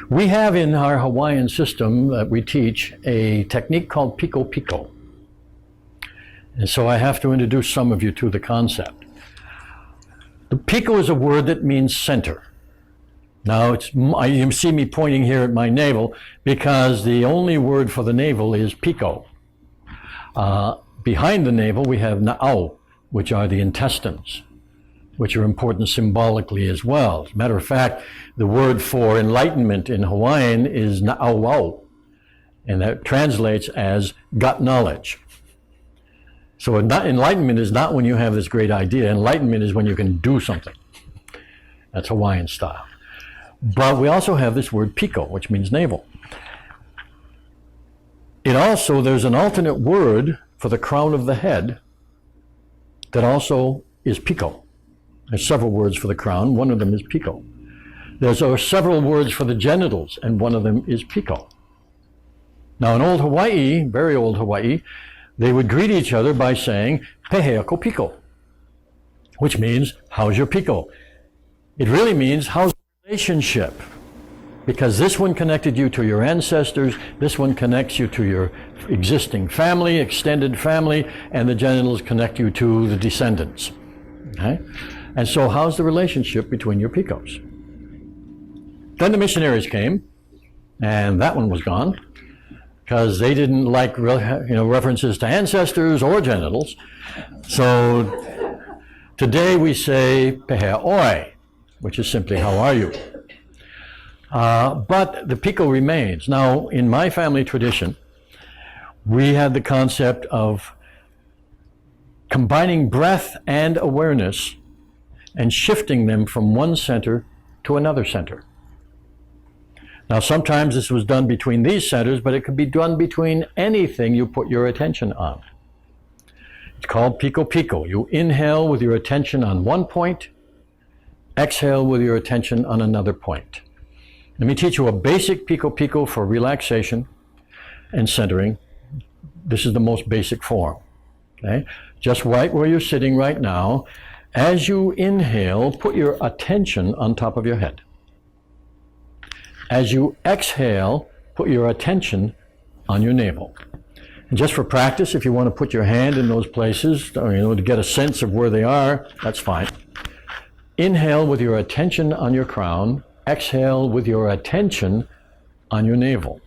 We have in our Hawaiian system that we teach a technique called Piko Piko. And so I have to introduce some of you to the concept. The Piko is a word that means center. Now, you see me pointing here at my navel because the only word for the navel is Piko. Behind the navel we have Na'au, which are the intestines, which are important symbolically as well. As a matter of fact, the word for enlightenment in Hawaiian is Na'auau, and that translates as gut knowledge. So enlightenment is not when you have this great idea. Enlightenment is when you can do something. That's Hawaiian style. But we also have this word Piko, which means navel. There's an alternate word for the crown of the head that also is Piko. There's several words for the crown. One of them is Piko. There's several words for the genitals, and one of them is Piko. Now, in old Hawaii, very old Hawaii, they would greet each other by saying, "Pehe ako Piko," which means, "How's your Piko?" It really means, "How's the relationship?" Because this one connected you to your ancestors, this one connects you to your existing family, extended family, and the genitals connect you to the descendants. Okay? And so how's the relationship between your Picos? Then the missionaries came, and that one was gone, because they didn't like references to ancestors or genitals. So today we say Pehe Oi, which is simply how are you? But the Piko remains. Now, in my family tradition, we had the concept of combining breath and awareness and shifting them from one center to another center. Now, sometimes this was done between these centers, but it could be done between anything you put your attention on. It's called Piko Piko. You inhale with your attention on one point, exhale with your attention on another point. Let me teach you a basic Piko Piko for relaxation and centering. This is the most basic form. Okay? Just right where you're sitting right now, as you inhale, put your attention on top of your head. As you exhale, put your attention on your navel. And just for practice, if you want to put your hand in those places, to get a sense of where they are, that's fine. Inhale with your attention on your crown. Exhale with your attention on your navel.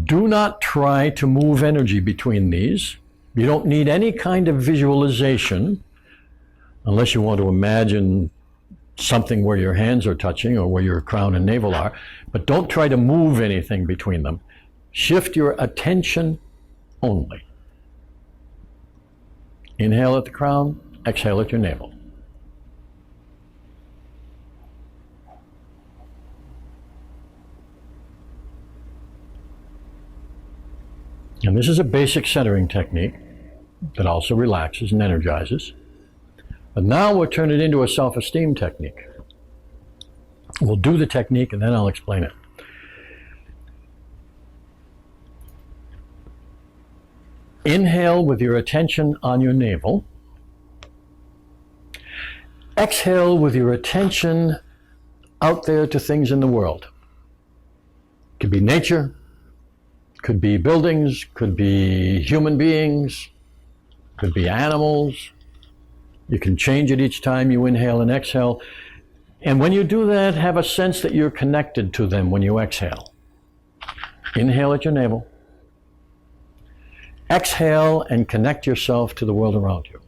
Do not try to move energy between these. You don't need any kind of visualization unless you want to imagine something where your hands are touching or where your crown and navel are, but don't try to move anything between them. Shift your attention only. Inhale at the crown, exhale at your navel. And this is a basic centering technique that also relaxes and energizes. But now we'll turn it into a self-esteem technique. We'll do the technique and then I'll explain it. Inhale with your attention on your navel. Exhale with your attention out there to things in the world. It could be nature, could be buildings, could be human beings, could be animals. You can change it each time you inhale and exhale. And when you do that, have a sense that you're connected to them when you exhale. Inhale at your navel. Exhale and connect yourself to the world around you.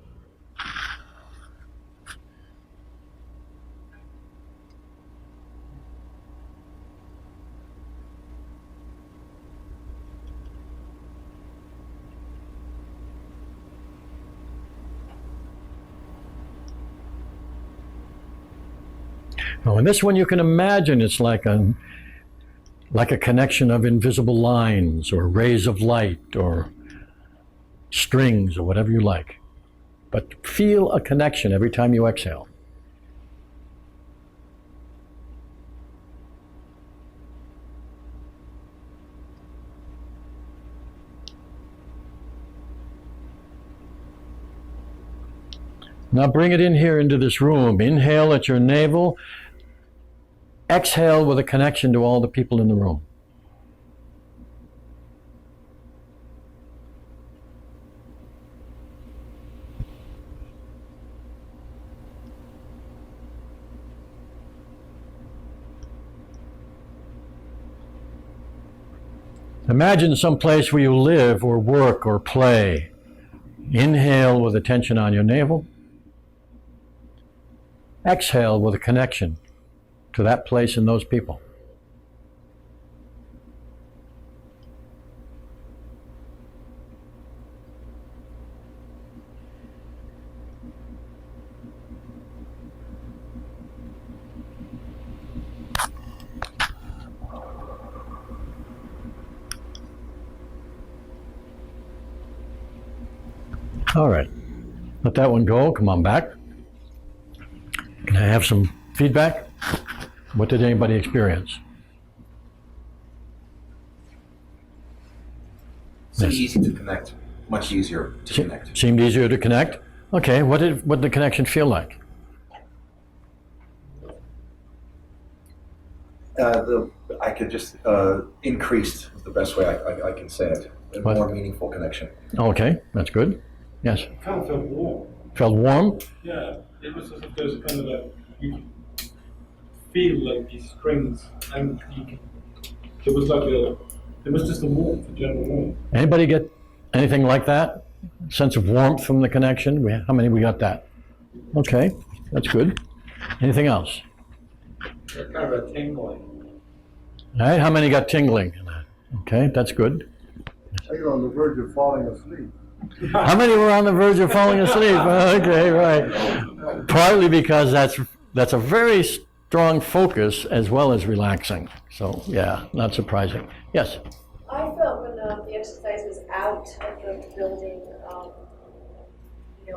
Now, in this one, you can imagine it's like a connection of invisible lines or rays of light or strings or whatever you like. But feel a connection every time you exhale. Now bring it in here into this room. Inhale at your navel. Exhale with a connection to all the people in the room. Imagine some place where you live or work or play. Inhale with attention on your navel. Exhale with a connection to that place and those people. All right, let that one go. Come on back. Can I have some feedback? What did anybody experience? Seemed easy to connect, much easier to connect. Seemed easier to connect? Okay, what did the connection feel like? I could just increased is the best way I can say it. A more meaningful connection. Okay, that's good. Yes. It kind of felt warm. Felt warm? Yeah, it was as if there was kind of a, you can feel like these strings, and you can, it was like it was just a warmth, a general warmth. Anybody get anything like that? Sense of warmth from the connection? How many we got that? Okay, that's good. Anything else? Kind of a tingling. All right, how many got tingling? Okay, that's good. You're on the verge of falling asleep. How many were on the verge of falling asleep? Okay, right. Partly because that's a very strong focus as well as relaxing. So yeah, not surprising. Yes? I felt when the exercise was out of the building,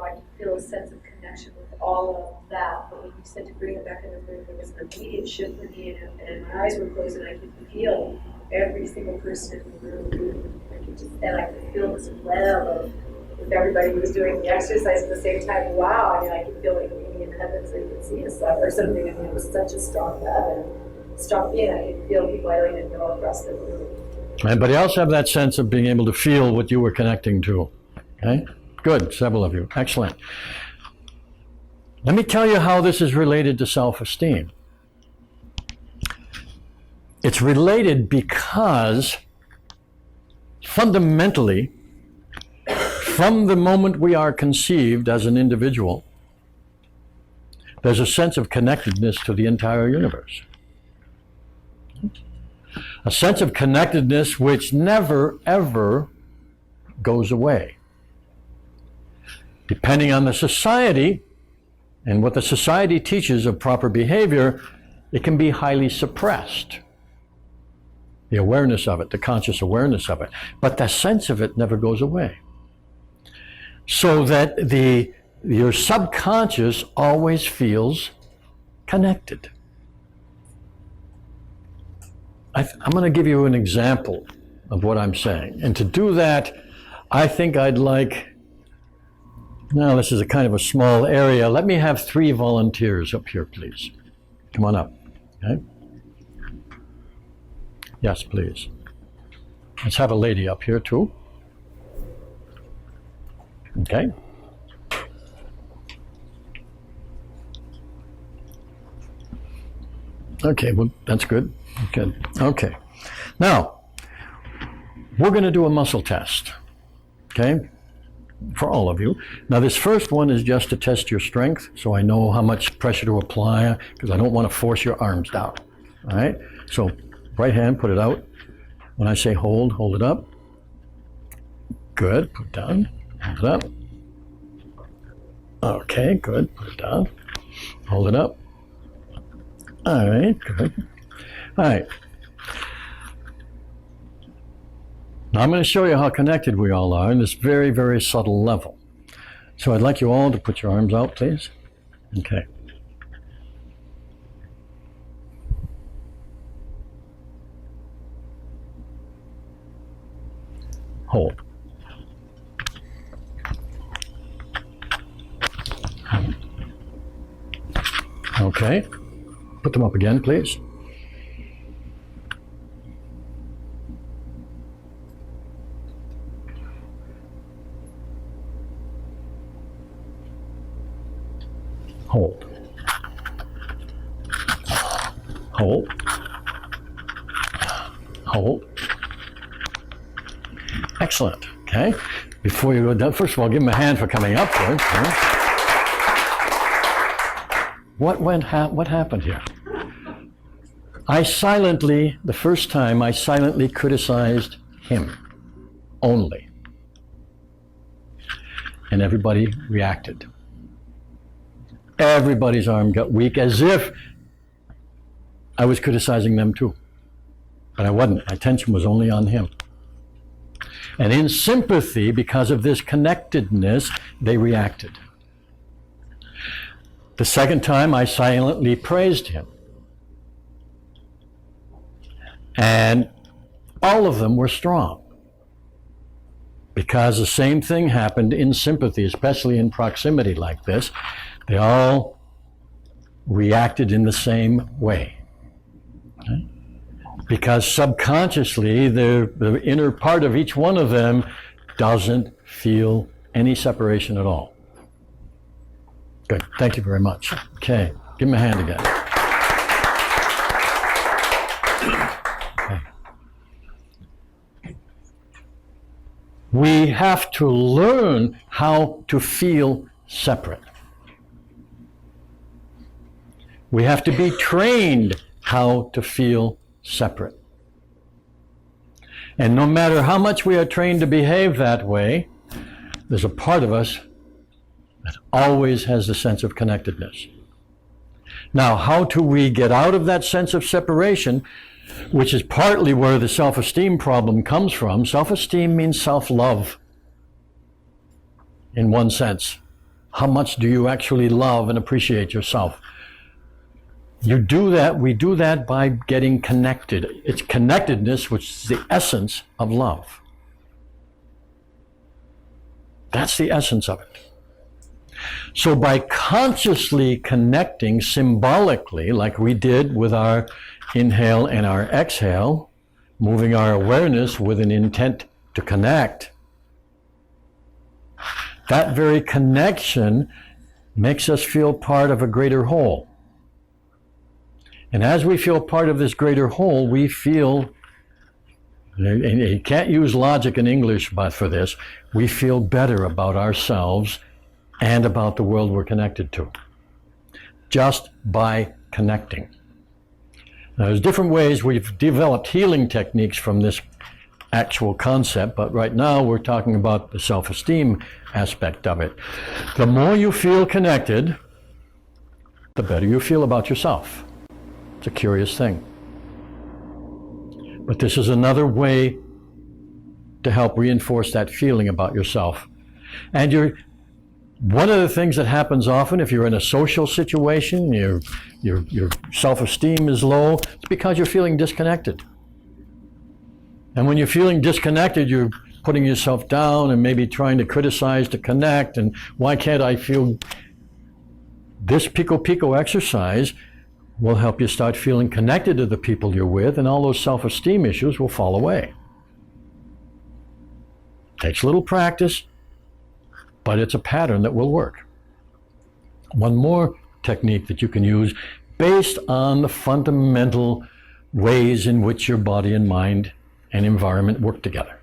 I could feel a sense of connection with all of that. But when you said to bring it back in the room, there was an immediate shift for me, and my eyes were closed, and I could feel every single person in the room. I could feel this web of if everybody was doing the exercise at the same time. Wow, I mean, I could feel like being in heaven so you could see us or something. I mean, it was such a strong web and strong feeling. I could feel people I don't even know across the room. Anybody else have that sense of being able to feel what you were connecting to? Okay, good, several of you, excellent. Let me tell you how this is related to self-esteem. It's related because fundamentally, from the moment we are conceived as an individual, there's a sense of connectedness to the entire universe. A sense of connectedness which never, ever goes away. Depending on the society and what the society teaches of proper behavior, it can be highly suppressed. The awareness of it, the conscious awareness of it. But the sense of it never goes away. So that your subconscious always feels connected. I'm going to give you an example of what I'm saying. And to do that, I think I'd like, now this is a kind of a small area. Let me have 3 volunteers up here, please. Come on up. Okay? Yes, please. Let's have a lady up here, too. Okay. Okay, well, that's good. Good. Okay. Now, we're going to do a muscle test. Okay? For all of you. Now, this first one is just to test your strength, so I know how much pressure to apply, because I don't want to force your arms down. All right? So, right hand, put it out. When I say hold, hold it up. Good. Put it down. Hold it up. Okay, good. Put it down. Hold it up. All right, good. All right. Now I'm going to show you how connected we all are in this very, very subtle level. So I'd like you all to put your arms out, please. Okay. Hold. Okay. Put them up again, please. Hold. Hold. Hold. Excellent. Okay. Before you go down, first of all, give him a hand for coming up here. What happened here? The first time I silently criticized him only. And everybody reacted. Everybody's arm got weak as if I was criticizing them too. But I wasn't. My attention was only on him. And in sympathy, because of this connectedness, they reacted. The second time, I silently praised him. And all of them were strong. Because the same thing happened in sympathy, especially in proximity like this. They all reacted in the same way. Okay? Because subconsciously, the inner part of each one of them doesn't feel any separation at all. Good. Thank you very much. Okay. Give him a hand again. Okay. We have to learn how to feel separate. We have to be trained how to feel separate. And no matter how much we are trained to behave that way, there's a part of us that always has the sense of connectedness. Now, how do we get out of that sense of separation, which is partly where the self-esteem problem comes from? Self-esteem means self-love, in one sense. How much do you actually love and appreciate yourself? We do that by getting connected. It's connectedness, which is the essence of love. That's the essence of it. So by consciously connecting symbolically, like we did with our inhale and our exhale, moving our awareness with an intent to connect, that very connection makes us feel part of a greater whole. And as we feel part of this greater whole, we feel, and you can't use logic in English but for this, we feel better about ourselves and about the world we're connected to, just by connecting. Now, there's different ways we've developed healing techniques from this actual concept, but right now we're talking about the self-esteem aspect of it. The more you feel connected, the better you feel about yourself. It's a curious thing. But this is another way to help reinforce that feeling about yourself. And one of the things that happens often if you're in a social situation, your self-esteem is low, it's because you're feeling disconnected. And when you're feeling disconnected, you're putting yourself down and maybe trying to criticize to connect. And why can't I feel? This Piko Piko exercise will help you start feeling connected to the people you're with, and all those self-esteem issues will fall away. Takes a little practice, but it's a pattern that will work. One more technique that you can use based on the fundamental ways in which your body and mind and environment work together.